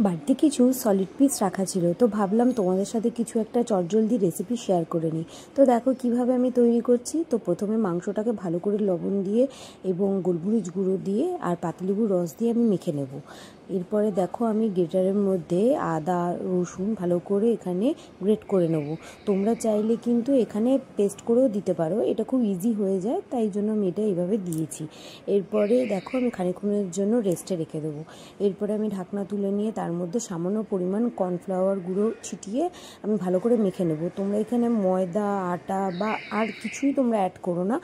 বাড়িতে কিছু solid piece রাখা ছিল, তো ভাবলাম তোমাদের সাথে কিছু একটা চটজলদি রেসিপি শেয়ার করে নিই। তো দেখো কিভাবে আমি তৈরি করছি। তো প্রথমে মাংসটাকে ভালো করে লবণ দিয়ে এবং গোলমরিচ গুঁড়ো দিয়ে আর পাতিলেবুর রস দিয়ে আমি মেখে নেব। এরপরে দেখো আমি গ্রেটারের মধ্যে আদা রসুন ভালো করে এখানে গ্রেট করে নেব। তোমরা চাইলে কিন্তু এখানে পেস্ট করেও দিতে পারো, এটা খুব ইজি হয়ে যায়, তাই জন্য আমি এটা এইভাবে দিয়েছি। এরপরে দেখো আমি খানিকক্ষণের জন্য রেস্টে রেখে দেবো। এরপরে আমি ঢাকনা তুলে নিয়ে তার মধ্যে সামান্য পরিমাণ কর্নফ্লাওয়ার গুঁড়ো ছিটিয়ে আমি ভালো করে মেখে নেব। তোমরা এখানে ময়দা আটা বা আর কিছুই তোমরা অ্যাড করো না,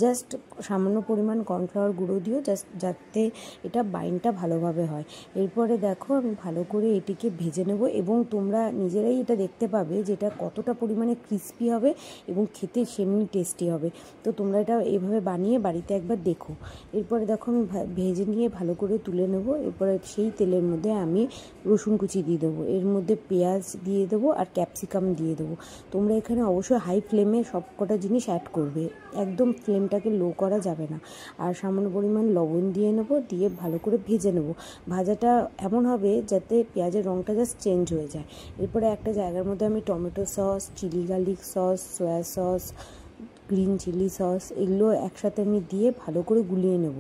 জাস্ট সামান্য পরিমাণ কর্নফ্লাওয়ার গুঁড়ো দিও, জাস্ট যাতে এটা বাইন্ডটা ভালোভাবে হয়। এরপরে দেখো আমি ভালো করে এটিকে ভেজে নেব এবং তোমরা নিজেরাই এটা দেখতে পাবে যে এটা কতটা পরিমাণে ক্রিস্পি হবে এবং খেতে সেমনি টেস্টি হবে। তো তোমরা এটা এইভাবে বানিয়ে বাড়িতে একবার দেখো। এরপরে দেখো আমি ভেজে নিয়ে ভালো করে তুলে নেব। এরপরে সেই তেলের মধ্যে আমি রসুন কুচি দিয়ে দেবো, এর মধ্যে পেঁয়াজ দিয়ে দেবো আর ক্যাপসিকাম দিয়ে দেবো। তোমরা এখানে অবশ্যই হাই ফ্লেমে সব কটা জিনিস অ্যাড করবে, একদম ফ্লেমটাকে লো করা যাবে না। আর সামান্য পরিমাণ লবণ দিয়ে নেব, দিয়ে ভালো করে ভেজে নেব। ভাজাটা এমন হবে যাতে পেঁয়াজের রঙটা জাস্ট চেঞ্জ হয়ে যায়। এরপরে একটা জায়গার মধ্যে আমি tomato sauce, chilli garlic sauce, soya sauce, green chilli sauce এগুলো একসাথে আমি দিয়ে ভালো করে গুলিয়ে নেব।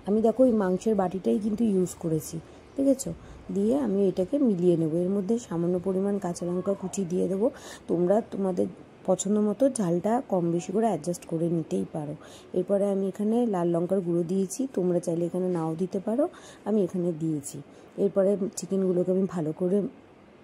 আমি দেখো ওই মাংসের বাটিটাই কিন্তু ইউজ করেছি, ঠিক আছে। দিয়ে আমি এটাকে মিলিয়ে নেব। এর মধ্যে সামান্য পরিমাণ কাঁচা লঙ্কা কুচি দিয়ে দেবো। তোমরা তোমাদের পছন্দ মতো ঝালটা কম বেশি করে অ্যাডজাস্ট করে নিতেই পারো। এরপরে আমি এখানে লাল লঙ্কার গুঁড়ো দিয়েছি, তোমরা চাইলে এখানে নাও দিতে পারো, আমি এখানে দিয়েছি। এরপরে চিকেনগুলোকে আমি ভালো করে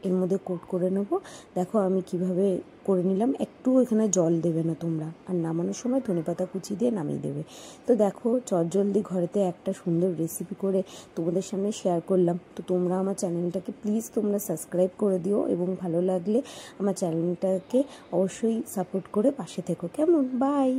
এর মধ্যে কোট করে নেব। দেখো আমি কিভাবে করে নিলাম, একটু এখানে জল দেবে না তোমরা, আর নামানোর সময় ধনেপাতা কুচি দিয়ে নামিয়ে দেবে। তো দেখো চটজলদি ঘরেতে একটা সুন্দর রেসিপি করে তোমাদের সামনে শেয়ার করলাম। তো তোমরা আমার চ্যানেলটাকে প্লিজ তোমরা সাবস্ক্রাইব করে দিও এবং ভালো লাগলে আমার চ্যানেলটাকে অবশ্যই সাপোর্ট করে পাশে থেকো, কেমন? বাই।